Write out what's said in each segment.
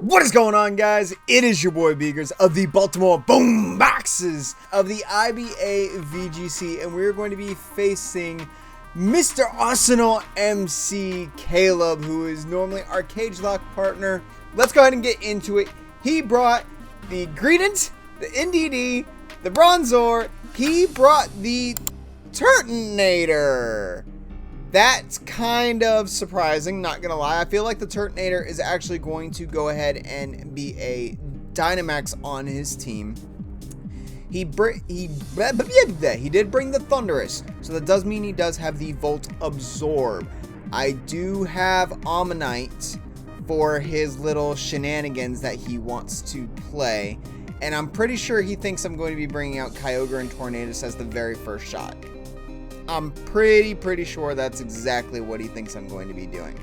What is going on, guys? It is your boy Beagers of the Baltimore Boomboxes of the IBA VGC, and we're going to be facing Mr. ArsenalMC Caleb, who is normally our cage lock partner. Let's go ahead and get into it. He brought the Greedent, the NDD, the Bronzor. He brought the Turtonator. That's kind of surprising, not gonna lie. I feel like the Turtonator is actually going to go ahead and be a Dynamax on his team. He did bring the Thunderous, so that does mean he does have the Volt Absorb. I do have Ammonite for his little shenanigans that he wants to play, and I'm pretty sure he thinks I'm going to be bringing out Kyogre and Tornadus as the very first shot. I'm pretty sure that's exactly what he thinks I'm going to be doing.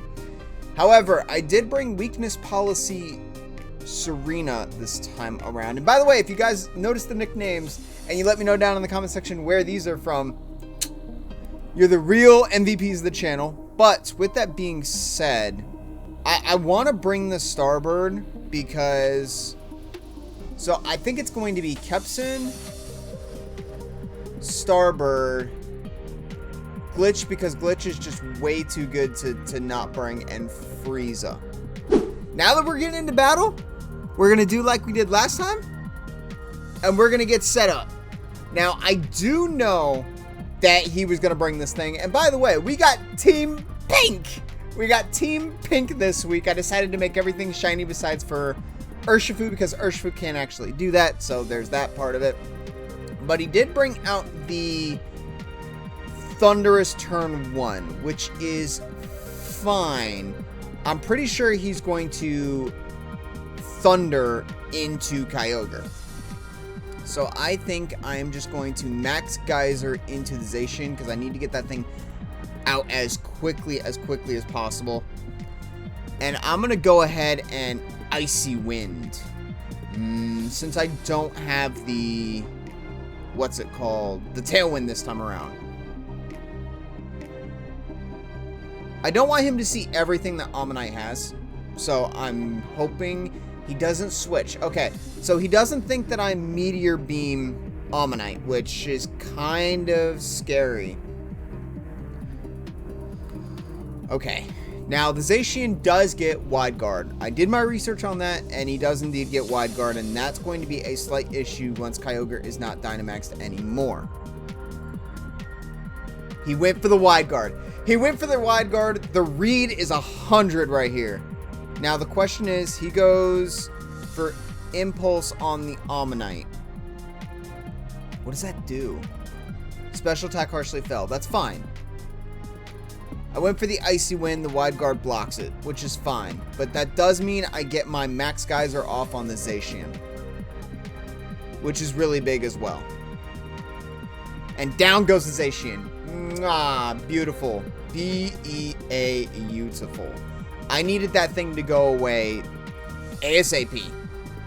However, I did bring Weakness Policy Serena this time around. And by the way, if you guys notice the nicknames and you let me know down in the comment section where these are from, you're the real MVPs of the channel. But with that being said, I want to bring the Starbird because... So I think it's going to be Kepson, Starbird, Glitch, because Glitch is just way too good to not bring, and Frieza. Now that we're getting into battle, we're going to do like we did last time, and we're going to get set up. Now, I do know that he was going to bring this thing, and by the way, we got Team Pink. We got Team Pink this week. I decided to make everything shiny besides for Urshifu, because Urshifu can't actually do that, so there's that part of it. But he did bring out the Thunderous turn 1, which is fine. I'm pretty sure he's going to Thunder into Kyogre. So I think I'm just going to Max Geyser into the Zacian because I need to get that thing out as quickly as possible. And I'm going to go ahead and Icy Wind. Since I don't have the... what's it called? The Tailwind this time around. I don't want him to see everything that Ammonite has, so I'm hoping he doesn't switch. Okay, so he doesn't think that I'm Meteor Beam Ammonite, which is kind of scary. Okay, now the Zacian does get Wide Guard. I did my research on that, and he does indeed get Wide Guard, and that's going to be a slight issue once Kyogre is not Dynamaxed anymore. He went for the Wide Guard. He went for the Wide Guard. The read is 100 right here. Now the question is, he goes for Impulse on the Ammonite. What does that do? Special attack harshly fell. That's fine. I went for the Icy Wind. The Wide Guard blocks it, which is fine. But that does mean I get my Max Geyser off on the Zacian, which is really big as well. And down goes the Zacian. Ah, beautiful. Beautiful. I needed that thing to go away ASAP.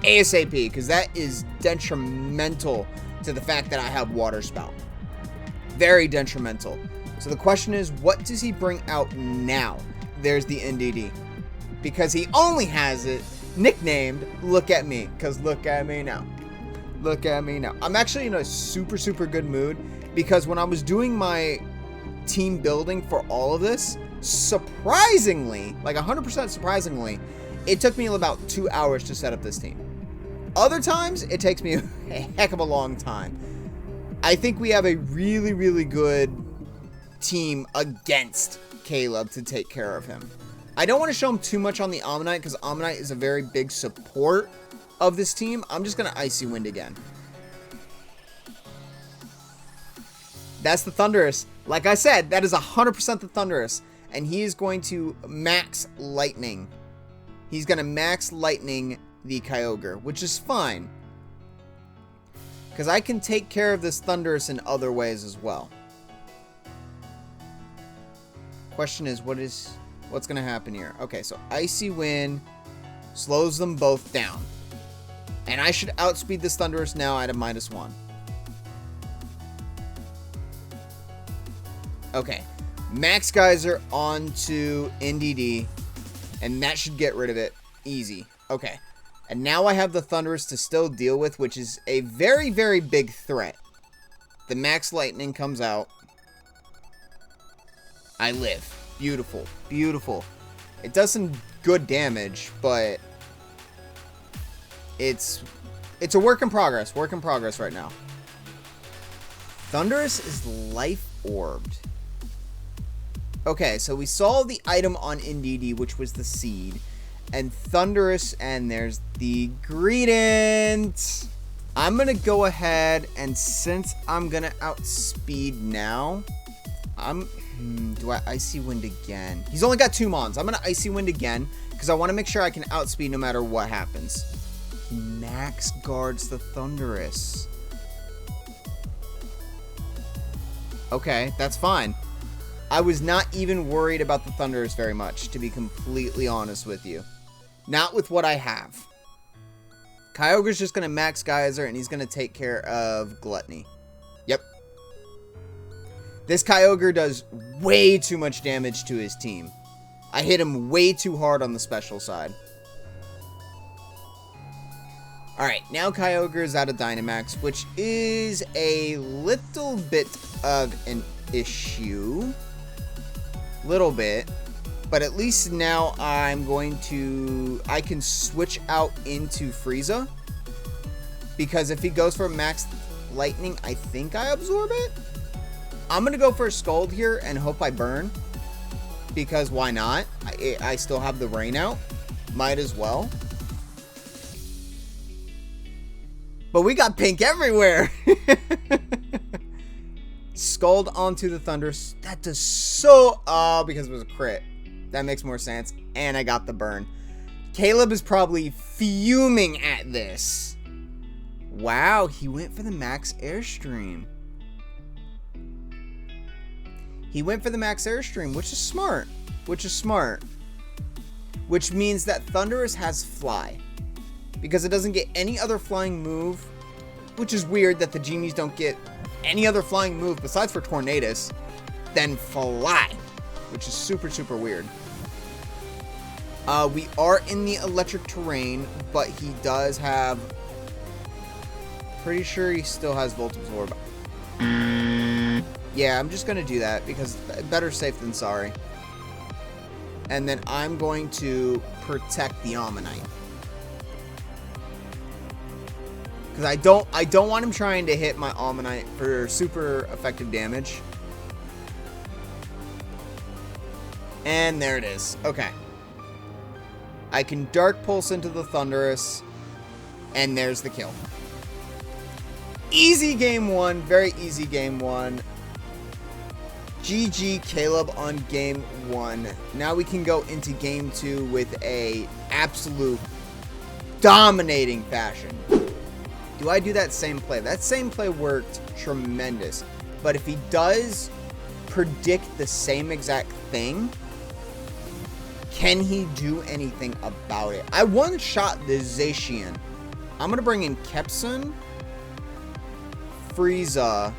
ASAP, because that is detrimental to the fact that I have Water Spout. Very detrimental. So the question is, what does he bring out now? There's the NDD. Because he only has it nicknamed Look At Me. Because look at me now. Look at me now. I'm actually in a super good mood. Because when I was doing my team building for all of this, surprisingly, like 100% surprisingly, it took me about 2 hours to set up this team. Other times, it takes me a heck of a long time. I think we have a really good team against Caleb to take care of him. I don't want to show him too much on the Ammonite because Ammonite is a very big support of this team. I'm just going to Icy Wind again. That's the Thunderous. Like I said, that is 100% the Thunderous. And he is going to Max Lightning. He's going to Max Lightning the Kyogre, which is fine. Because I can take care of this Thunderous in other ways as well. Question is, what's going to happen here? Okay, so Icy Wind slows them both down. And I should outspeed this Thunderous now at a -1. Okay, Max Geyser onto NDD, and that should get rid of it easy. Okay. And now I have the Thunderous to still deal with, which is a very, very big threat. The Max Lightning comes out. I live. Beautiful. Beautiful. It does some good damage, but it's a work in progress. Work in progress right now. Thunderous is life orbed. Okay, so we saw the item on Indeedee, which was the seed. And Thunderous, and there's the Greedent. I'm going to go ahead, and since I'm going to outspeed now, do I Icy Wind again? He's only got 2 Mons. I'm going to Icy Wind again, because I want to make sure I can outspeed no matter what happens. He max guards the Thunderous. Okay, that's fine. I was not even worried about the Thunderous very much, to be completely honest with you. Not with what I have. Kyogre's just going to max Geyser, and he's going to take care of Gluttony. Yep. This Kyogre does way too much damage to his team. I hit him way too hard on the special side. Alright, now Kyogre is out of Dynamax, which is a little bit of an issue. Little bit. But at least now I can switch out into Frieza. Because if he goes for Max Lightning, I think I absorb it. I'm going to go for a Scald here and hope I burn. Because why not? I still have the Rain out. Might as well. But we got pink everywhere. Scald onto the Thunderous. That does so... Oh, because it was a crit. That makes more sense. And I got the burn. Caleb is probably fuming at this. Wow, he went for the Max Airstream. He went for the Max Airstream, which is smart. Which means that Thunderous has Fly. Because it doesn't get any other flying move. Which is weird that the Genies don't get any other flying move besides for Tornadus than Fly. Which is super, super weird. We are in the electric terrain, but he does have... Pretty sure he still has Volt Absorb. Yeah, I'm just going to do that because better safe than sorry. And then I'm going to protect the Ammonite. Because I don't want him trying to hit my Ammonite for super effective damage. And there it is. Okay. I can Dark Pulse into the Thunderous. And there's the kill. Easy game 1. Very easy game 1. GG Caleb on game 1. Now we can go into game 2 with a absolute dominating fashion. Do I do that same play? That same play worked tremendous. But if he does predict the same exact thing, can he do anything about it? I one-shot the Zacian. I'm going to bring in Kepson, Frieza,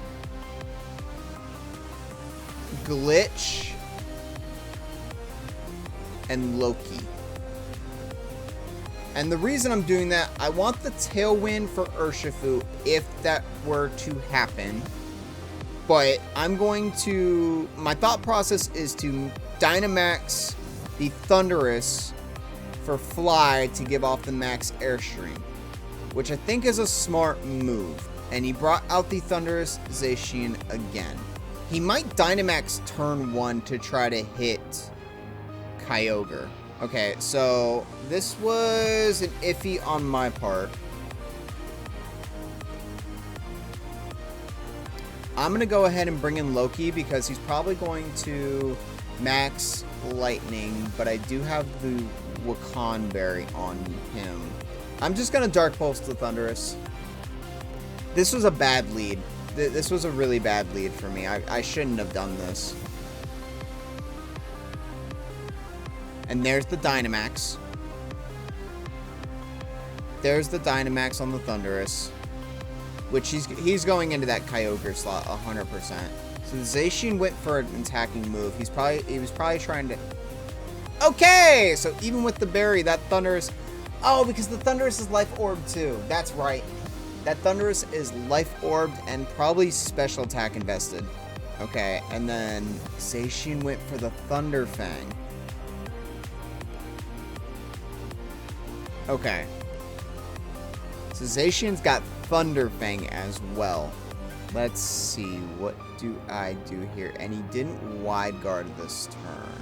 Glitch, and Loki. And the reason I'm doing that, I want the Tailwind for Urshifu if that were to happen. But I'm going to... My thought process is to Dynamax the Thunderous for Fly to give off the Max Airstream, which I think is a smart move. And he brought out the Thunderous Zacian again. He might Dynamax turn 1 to try to hit Kyogre. Okay, so this was an iffy on my part. I'm going to go ahead and bring in Loki because he's probably going to Max Lightning, but I do have the Wakan Berry on him. I'm just going to Dark Pulse the Thunderous. This was a bad lead. This was a really bad lead for me. I shouldn't have done this. And there's the Dynamax. There's the Dynamax on the Thunderous. Which he's going into that Kyogre slot 100%. So the Zacian went for an attacking move. He was probably trying to... Okay! So even with the berry, that Thunderous Oh, because the Thunderous is life orbed too. That's right. That Thunderous is life orbed and probably special attack invested. Okay, and then Zacian went for the Thunder Fang. Okay. So Zacian's got Thunder Fang as well. Let's see, what do I do here? And he didn't wide guard this turn.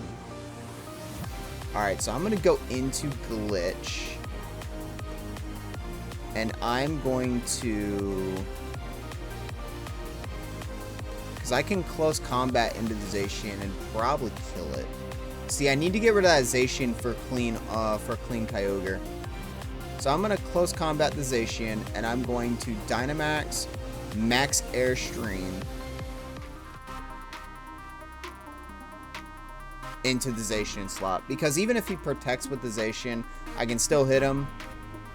Alright, so I'm going to go into Glitch. And I'm going to... because I can close combat into the Zacian and probably kill it. See, I need to get rid of that Zacian for clean Kyogre. So I'm going to close combat the Zacian, and I'm going to Dynamax, Max Airstream into the Zacian slot. Because even if he protects with the Zacian, I can still hit him.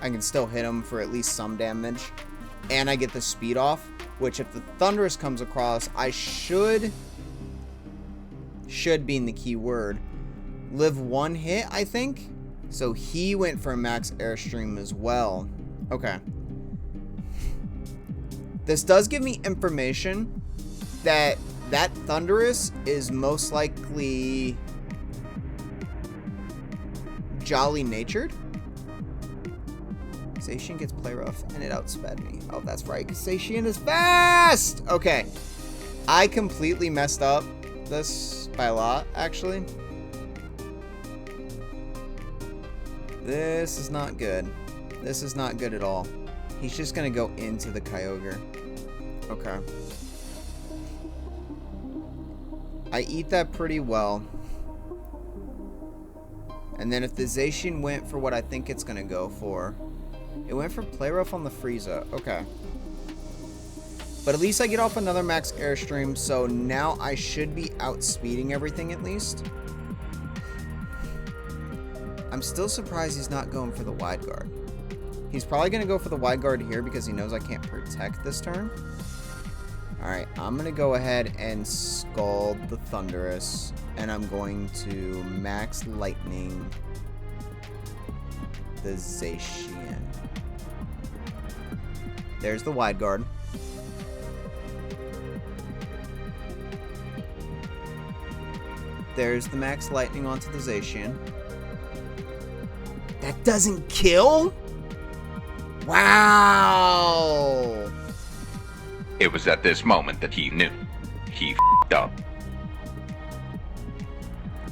I can still hit him for at least some damage. And I get the speed off, which if the Thunderous comes across, I should being the key word, live one hit, I think. So he went for a Max Airstream as well. Okay. This does give me information that that Thunderous is most likely jolly natured. Zacian gets play rough and it outsped me. Oh, that's right, because Zacian is fast! Okay. I completely messed up this by a lot, actually. This is not good. This is not good at all. He's just going to go into the Kyogre. Okay. I eat that pretty well. And then if the Zacian went for what I think it's going to go for, it went for Play Rough on the Frieza. Okay. But at least I get off another Max Airstream, so now I should be outspeeding everything at least. I'm still surprised he's not going for the Wide Guard. He's probably going to go for the Wide Guard here because he knows I can't protect this turn. Alright, I'm going to go ahead and Scald the Thunderous, and I'm going to Max Lightning the Zacian. There's the Wide Guard. There's the Max Lightning onto the Zacian. That doesn't kill? Wow! It was at this moment that he knew. He f***ed up.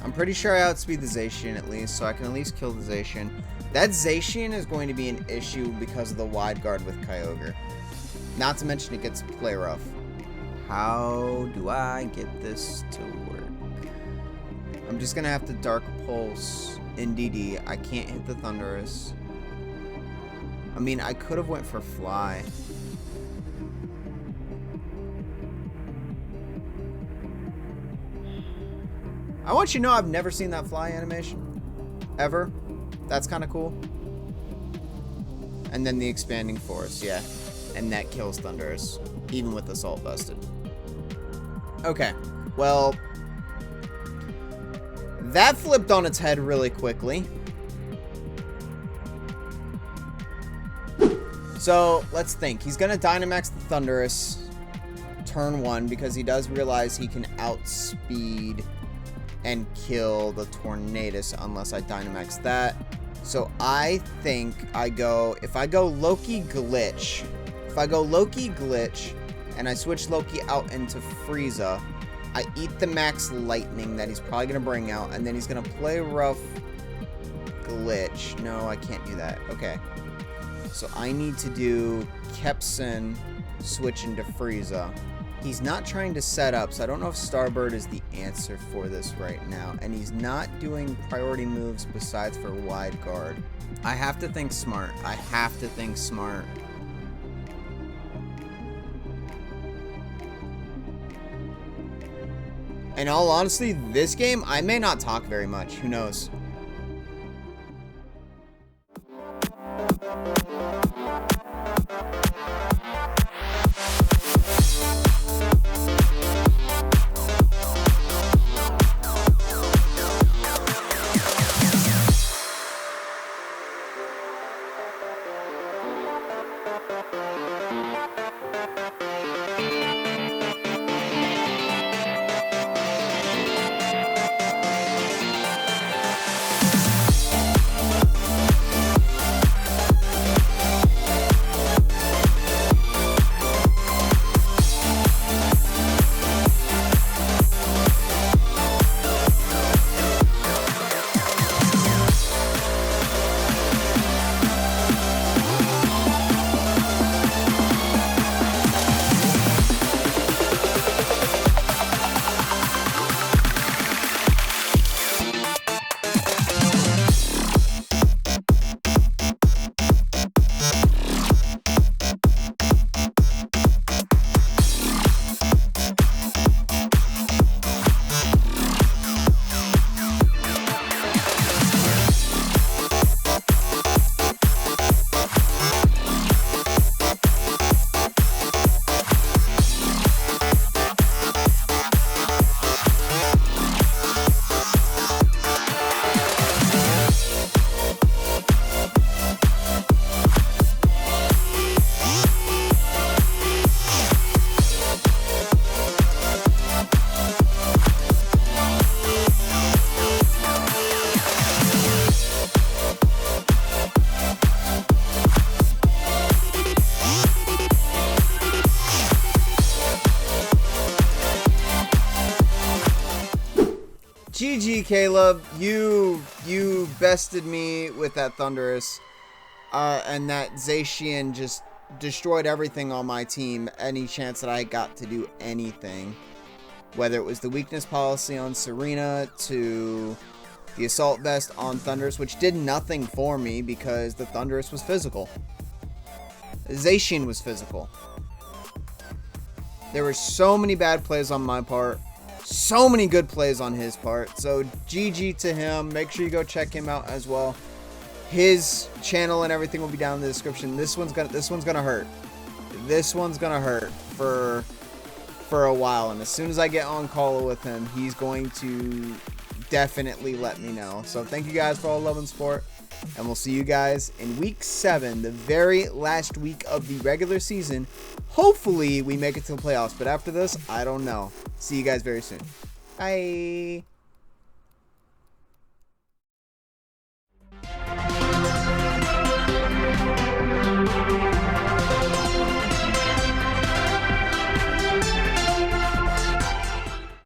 I'm pretty sure I outspeed the Zacian at least, so I can at least kill the Zacian. That Zacian is going to be an issue because of the Wide Guard with Kyogre. Not to mention it gets Play Rough. How do I get this to work? I'm just going to have to Dark Pulse in DD. I can't hit the Thunderous. I mean, I could have went for Fly. I want you to know I've never seen that Fly animation. Ever. That's kind of cool. And then the Expanding Force, yeah. And that kills Thunderous, even with Assault busted. Okay, well, that flipped on its head really quickly. So, let's think. He's going to Dynamax the Thunderous turn 1 because he does realize he can outspeed and kill the Tornadus unless I Dynamax that. So I think I go, if I go Loki Glitch, and I switch Loki out into Frieza, I eat the Max Lightning that he's probably going to bring out, and then he's going to Play Rough Glitch. No, I can't do that. Okay. So I need to do Kepson, switch into Frieza. He's not trying to set up, so I don't know if Starbird is the answer for this right now. And he's not doing priority moves besides for Wide Guard. I have to think smart. In all honesty, this game, I may not talk very much. Who knows? GG, Caleb. You bested me with that Thunderous. And that Zacian just destroyed everything on my team. Any chance that I got to do anything. Whether it was the weakness policy on Serena to the assault vest on Thunderous, which did nothing for me because the Thunderous was physical. Zacian was physical. There were so many bad plays on my part. So many good plays on his part. So GG to him. Make sure you go check him out as well. His channel and everything will be down in the description. This one's gonna hurt. This one's gonna hurt for a while. And as soon as I get on call with him, he's going to definitely let me know. So thank you guys for all the love and support. And we'll see you guys in week 7, the very last week of the regular season. Hopefully we make it to the playoffs. But after this, I don't know. See you guys very soon. Bye.